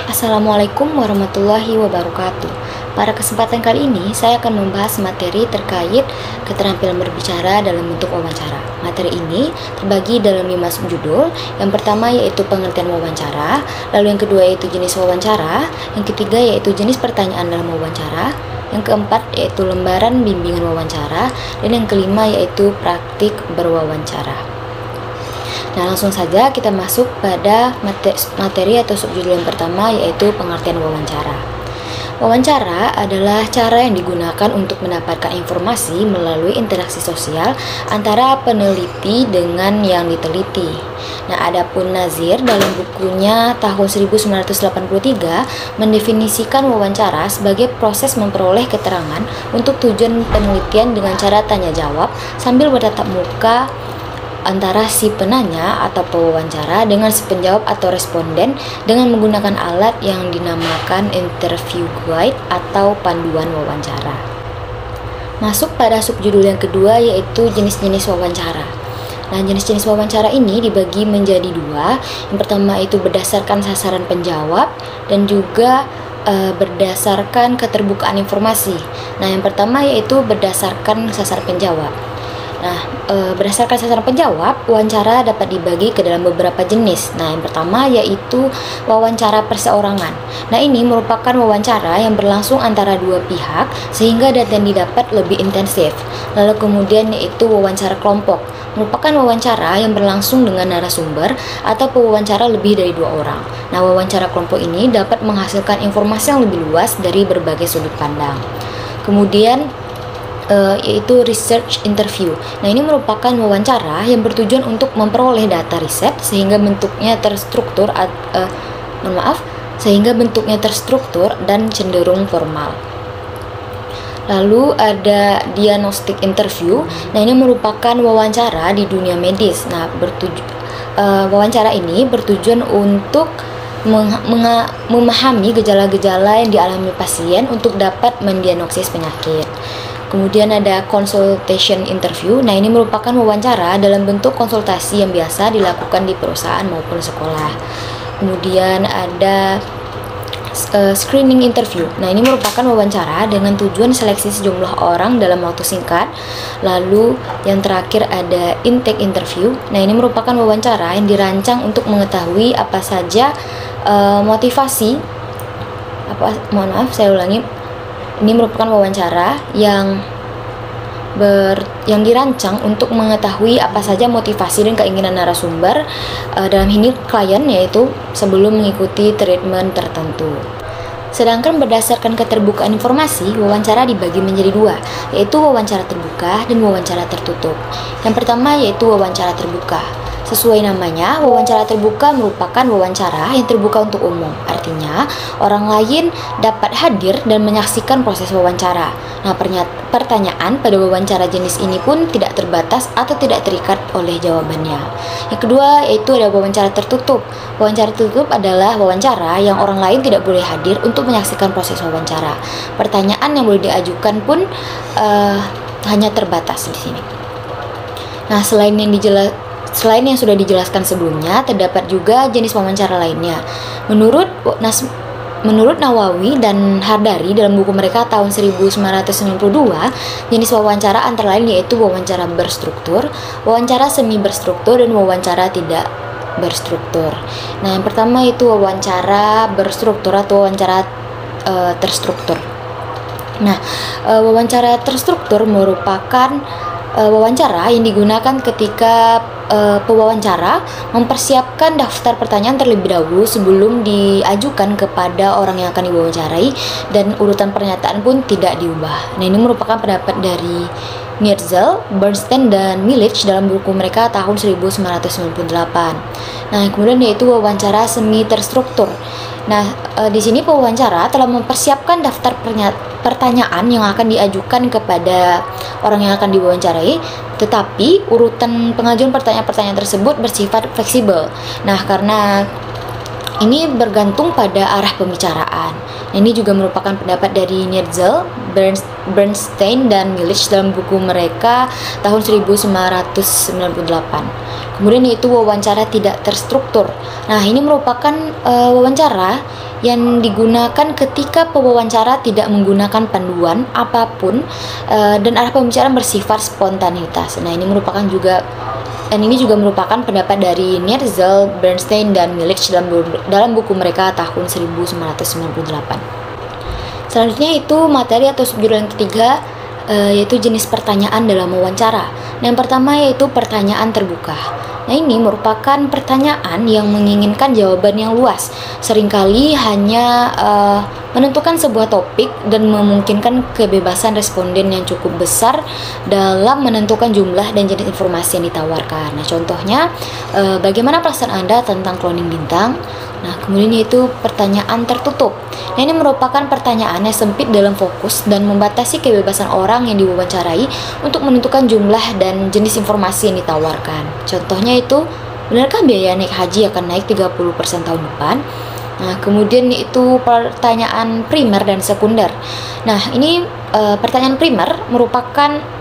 Assalamualaikum warahmatullahi wabarakatuh. Pada kesempatan kali ini, saya akan membahas materi terkait keterampilan berbicara dalam bentuk wawancara. Materi ini terbagi dalam 5 subjudul. Yang pertama yaitu pengertian wawancara, lalu yang kedua yaitu jenis wawancara, yang ketiga yaitu jenis pertanyaan dalam wawancara, yang keempat yaitu lembaran bimbingan wawancara, dan yang kelima yaitu praktik berwawancara. Nah, langsung saja kita masuk pada materi atau subjudul yang pertama, yaitu pengertian wawancara. Wawancara adalah cara yang digunakan untuk mendapatkan informasi melalui interaksi sosial antara peneliti dengan yang diteliti. Nah, adapun Nazir dalam bukunya tahun 1983 mendefinisikan wawancara sebagai proses memperoleh keterangan untuk tujuan penelitian dengan cara tanya jawab sambil bertatap muka antara si penanya atau pewawancara dengan si penjawab atau responden dengan menggunakan alat yang dinamakan interview guide atau panduan wawancara. Masuk pada subjudul yang kedua, yaitu jenis-jenis wawancara. Nah, jenis-jenis wawancara ini dibagi menjadi dua. Yang pertama itu berdasarkan sasaran penjawab dan juga berdasarkan keterbukaan informasi. Nah, yang pertama yaitu berdasarkan sasaran penjawab. Nah, berdasarkan sasaran penjawab, wawancara dapat dibagi ke dalam beberapa jenis. Nah, yang pertama yaitu wawancara perseorangan. Nah, ini merupakan wawancara yang berlangsung antara dua pihak sehingga data yang didapat lebih intensif. Lalu kemudian yaitu wawancara kelompok, merupakan wawancara yang berlangsung dengan narasumber atau pewawancara lebih dari dua orang. Nah, wawancara kelompok ini dapat menghasilkan informasi yang lebih luas dari berbagai sudut pandang. Kemudian yaitu research interview. Nah, ini merupakan wawancara yang bertujuan untuk memperoleh data riset sehingga bentuknya terstruktur dan cenderung formal. Lalu ada diagnostic interview. Nah, ini merupakan wawancara di dunia medis. Nah, wawancara ini bertujuan untuk memahami gejala-gejala yang dialami pasien untuk dapat mendiagnosis penyakit. Kemudian ada consultation interview. Nah, ini merupakan wawancara dalam bentuk konsultasi yang biasa dilakukan di perusahaan maupun sekolah. Kemudian ada screening interview. Nah, ini merupakan wawancara dengan tujuan seleksi sejumlah orang dalam waktu singkat. Lalu yang terakhir ada intake interview. Nah, ini merupakan wawancara yang dirancang untuk mengetahui apa saja Ini merupakan wawancara yang dirancang untuk mengetahui apa saja motivasi dan keinginan narasumber dalam ini klien, yaitu sebelum mengikuti treatment tertentu. Sedangkan berdasarkan keterbukaan informasi, wawancara dibagi menjadi dua, yaitu wawancara terbuka dan wawancara tertutup. Yang pertama yaitu wawancara terbuka. Sesuai namanya, wawancara terbuka merupakan wawancara yang terbuka untuk umum. Artinya, orang lain dapat hadir dan menyaksikan proses wawancara. Nah, pertanyaan pada wawancara jenis ini pun tidak terbatas atau tidak terikat oleh jawabannya. Yang kedua yaitu ada wawancara tertutup. Wawancara tertutup adalah wawancara yang orang lain tidak boleh hadir untuk menyaksikan proses wawancara. Pertanyaan yang boleh diajukan pun hanya terbatas di sini. Nah, selain yang sudah dijelaskan sebelumnya, terdapat juga jenis wawancara lainnya. Menurut Nawawi dan Hardari dalam buku mereka tahun 1992, jenis wawancara antara lain yaitu wawancara berstruktur, wawancara semi berstruktur, dan wawancara tidak berstruktur. Nah, yang pertama itu wawancara berstruktur atau wawancara terstruktur. Nah, wawancara terstruktur merupakan wawancara yang digunakan ketika pewawancara mempersiapkan daftar pertanyaan terlebih dahulu sebelum diajukan kepada orang yang akan diwawancarai, dan urutan pernyataan pun tidak diubah. Nah, ini merupakan pendapat dari Nierzel, Bernstein, dan Milich dalam buku mereka tahun 1998. Nah, kemudian yaitu wawancara semi terstruktur. Nah, di sini pewawancara telah mempersiapkan daftar pertanyaan yang akan diajukan kepada orang yang akan diwawancarai, tetapi urutan pengajuan pertanyaan-pertanyaan tersebut bersifat fleksibel. Nah, karena ini bergantung pada arah pembicaraan. Ini juga merupakan pendapat dari Nierzel, Bernstein, dan Milich dalam buku mereka tahun 1998. Kemudian yaitu wawancara tidak terstruktur. Nah, ini merupakan wawancara yang digunakan ketika pewawancara tidak menggunakan panduan apapun dan arah pembicaraan bersifat spontanitas. Nah, ini juga merupakan pendapat dari Nerszel, Bernstein, dan Milich dalam buku mereka tahun 1998. Selanjutnya itu materi atau subjudul yang ketiga, yaitu jenis pertanyaan dalam wawancara. Nah, yang pertama yaitu pertanyaan terbuka. Nah, ini merupakan pertanyaan yang menginginkan jawaban yang luas, seringkali hanya menentukan sebuah topik dan memungkinkan kebebasan responden yang cukup besar dalam menentukan jumlah dan jenis informasi yang ditawarkan. Nah, contohnya bagaimana perasaan Anda tentang cloning bintang? Nah, kemudian yaitu pertanyaan tertutup. Nah, ini merupakan pertanyaan yang sempit dalam fokus dan membatasi kebebasan orang yang diwawancarai untuk menentukan jumlah dan jenis informasi yang ditawarkan. Contohnya itu, benarkah biaya naik haji akan naik 30% tahun depan? Nah, kemudian yaitu pertanyaan primer dan sekunder. Nah, ini pertanyaan primer merupakan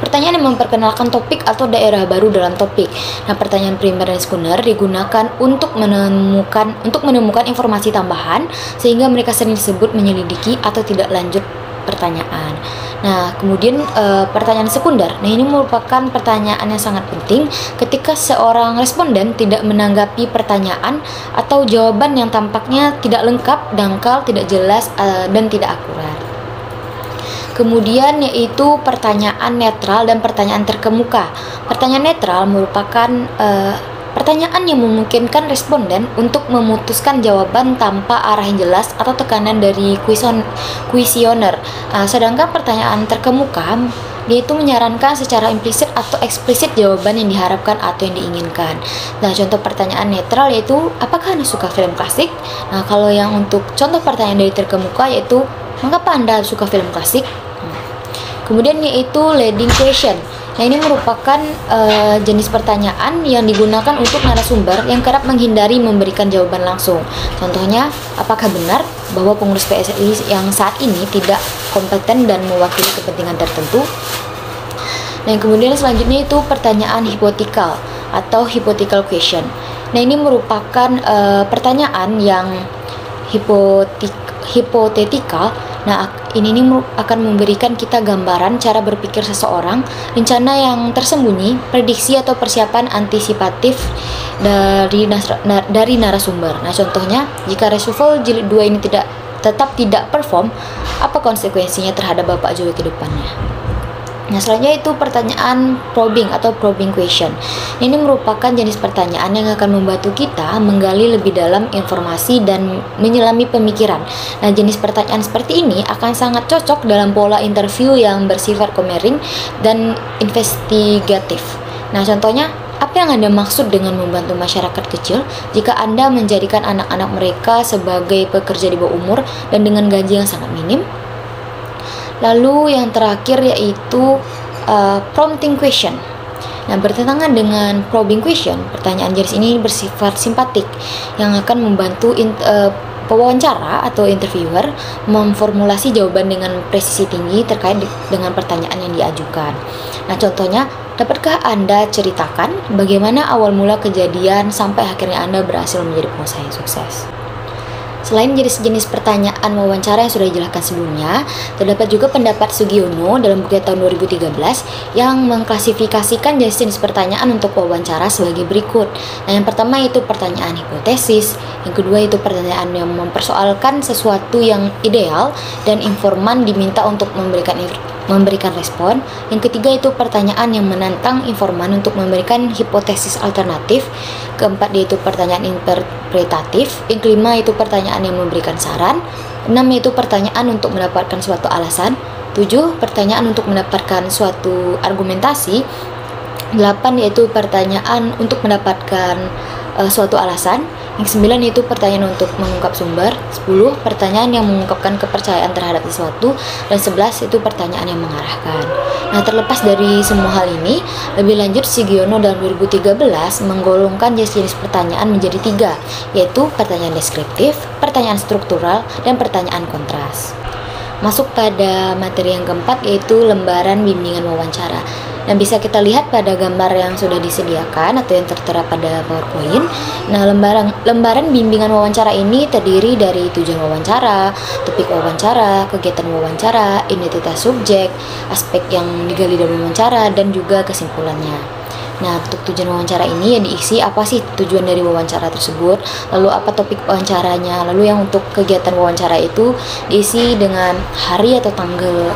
pertanyaan yang memperkenalkan topik atau daerah baru dalam topik. Nah, pertanyaan primer dan sekunder digunakan untuk menemukan informasi tambahan sehingga mereka sering disebut menyelidiki atau tidak lanjut pertanyaan. Nah, kemudian pertanyaan sekunder. Nah, ini merupakan pertanyaan yang sangat penting ketika seorang responden tidak menanggapi pertanyaan atau jawaban yang tampaknya tidak lengkap, dangkal, tidak jelas, dan tidak akurat. Kemudian yaitu pertanyaan netral dan pertanyaan terkemuka. Pertanyaan netral merupakan pertanyaan yang memungkinkan responden untuk memutuskan jawaban tanpa arah yang jelas atau tekanan dari kuesioner. Sedangkan pertanyaan terkemuka yaitu menyarankan secara implisit atau eksplisit jawaban yang diharapkan atau yang diinginkan. Nah, contoh pertanyaan netral yaitu apakah Anda suka film klasik? Nah, kalau yang untuk contoh pertanyaan dari terkemuka yaitu mengapa Anda suka film klasik? Kemudian yaitu leading question. Nah, ini merupakan jenis pertanyaan yang digunakan untuk narasumber yang kerap menghindari memberikan jawaban langsung. Contohnya, apakah benar bahwa pengurus PSSI yang saat ini tidak kompeten dan mewakili kepentingan tertentu? Nah, kemudian selanjutnya itu pertanyaan hipotetikal atau hypothetical question. Nah, ini merupakan pertanyaan yang hipotetikal. Nah, ini akan memberikan kita gambaran cara berpikir seseorang, rencana yang tersembunyi, prediksi atau persiapan antisipatif dari narasumber. Nah, contohnya, jika reshuffle jilid 2 ini tetap tidak perform, apa konsekuensinya terhadap Bapak Jokowi ke depannya? Nah, selanjutnya itu pertanyaan probing atau probing question. Ini merupakan jenis pertanyaan yang akan membantu kita menggali lebih dalam informasi dan menyelami pemikiran. Nah, jenis pertanyaan seperti ini akan sangat cocok dalam pola interview yang bersifat komering dan investigatif. Nah, contohnya, apa yang Anda maksud dengan membantu masyarakat kecil jika Anda menjadikan anak-anak mereka sebagai pekerja di bawah umur dan dengan gaji yang sangat minim? Lalu yang terakhir yaitu prompting question. Nah, bertentangan dengan probing question, pertanyaan jenis ini bersifat simpatik yang akan membantu pewawancara atau interviewer memformulasi jawaban dengan presisi tinggi terkait dengan pertanyaan yang diajukan. Nah, contohnya, dapatkah Anda ceritakan bagaimana awal mula kejadian sampai akhirnya Anda berhasil menjadi pengusaha yang sukses? Selain jenis-jenis pertanyaan wawancara yang sudah dijelaskan sebelumnya, terdapat juga pendapat Sugiono dalam buku tahun 2013 yang mengklasifikasikan jenis-jenis pertanyaan untuk wawancara sebagai berikut. Nah, yang pertama itu pertanyaan hipotesis, yang kedua itu pertanyaan yang mempersoalkan sesuatu yang ideal dan informan diminta untuk memberikan respon. Yang ketiga itu pertanyaan yang menantang informan untuk memberikan hipotesis alternatif. Keempat yaitu pertanyaan interpretatif. Yang kelima itu pertanyaan yang memberikan saran. 6 yaitu pertanyaan untuk mendapatkan suatu alasan. 7 pertanyaan untuk mendapatkan suatu argumentasi. 8 yaitu pertanyaan untuk mendapatkan suatu alasan. Yang 9 yaitu pertanyaan untuk mengungkap sumber. 10 pertanyaan yang mengungkapkan kepercayaan terhadap sesuatu. Dan 11 itu pertanyaan yang mengarahkan. Nah, terlepas dari semua hal ini, lebih lanjut Sugiono dalam 2013 menggolongkan jenis-jenis pertanyaan menjadi 3, yaitu pertanyaan deskriptif, pertanyaan struktural, dan pertanyaan kontras. Masuk pada materi yang keempat, yaitu lembaran bimbingan wawancara. Nah, bisa kita lihat pada gambar yang sudah disediakan atau yang tertera pada PowerPoint. Nah, lembaran bimbingan wawancara ini terdiri dari tujuan wawancara, topik wawancara, kegiatan wawancara, identitas subjek, aspek yang digali dalam wawancara, dan juga kesimpulannya. Nah, untuk tujuan wawancara ini yang diisi apa sih tujuan dari wawancara tersebut, lalu apa topik wawancaranya, lalu yang untuk kegiatan wawancara itu diisi dengan hari atau tanggal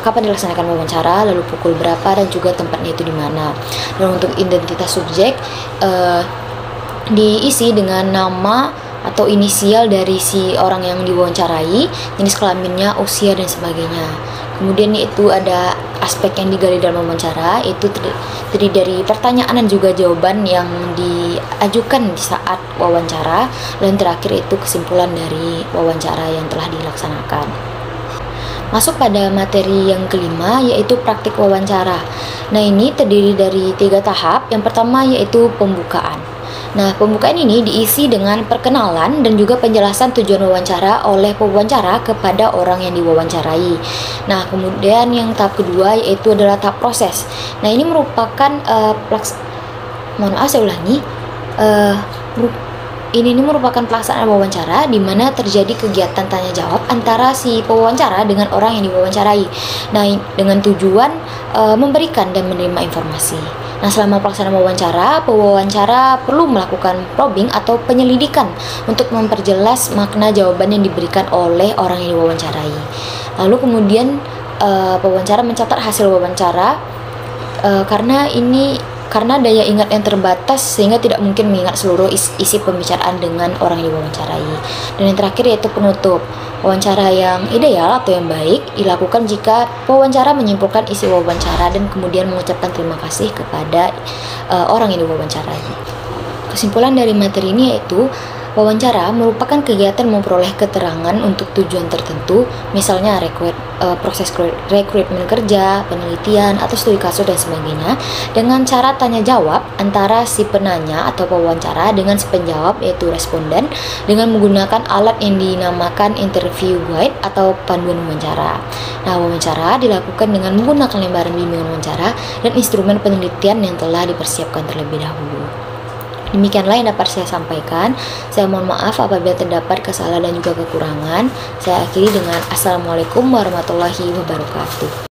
kapan dilaksanakan wawancara, lalu pukul berapa, dan juga tempatnya itu di mana. Dan untuk identitas subjek diisi dengan nama atau inisial dari si orang yang diwawancarai, jenis kelaminnya, usia, dan sebagainya. Kemudian itu ada aspek yang digali dalam wawancara, itu terdiri dari pertanyaan dan juga jawaban yang diajukan di saat wawancara, dan terakhir itu kesimpulan dari wawancara yang telah dilaksanakan. Masuk pada materi yang kelima, yaitu praktik wawancara. Nah, ini terdiri dari 3 tahap. Yang pertama yaitu pembukaan. Nah, pembukaan ini diisi dengan perkenalan dan juga penjelasan tujuan wawancara oleh pewawancara kepada orang yang diwawancarai. Nah, kemudian yang tahap kedua yaitu adalah tahap proses. Nah, ini merupakan ini merupakan pelaksanaan wawancara di mana terjadi kegiatan tanya jawab antara si pewawancara dengan orang yang diwawancarai. Nah, dengan tujuan memberikan dan menerima informasi. Nah, selama pelaksanaan wawancara, pewawancara perlu melakukan probing atau penyelidikan untuk memperjelas makna jawaban yang diberikan oleh orang yang diwawancarai. Lalu kemudian pewawancara mencatat hasil wawancara karena daya ingat yang terbatas sehingga tidak mungkin mengingat seluruh isi pembicaraan dengan orang yang diwawancarai. Dan yang terakhir yaitu penutup. Wawancara yang ideal atau yang baik dilakukan jika pewawancara menyimpulkan isi wawancara dan kemudian mengucapkan terima kasih kepada orang yang diwawancarai. Kesimpulan dari materi ini yaitu wawancara merupakan kegiatan memperoleh keterangan untuk tujuan tertentu, misalnya proses rekrutmen kerja, penelitian, atau studi kasus dan sebagainya, dengan cara tanya jawab antara si penanya atau pewawancara dengan si penjawab yaitu responden, dengan menggunakan alat yang dinamakan interview guide atau panduan wawancara. Nah, wawancara dilakukan dengan menggunakan lembaran bimbingan wawancara dan instrumen penelitian yang telah dipersiapkan terlebih dahulu. Demikianlah yang dapat saya sampaikan. Saya mohon maaf apabila terdapat kesalahan dan juga kekurangan. Saya akhiri dengan Assalamualaikum warahmatullahi wabarakatuh.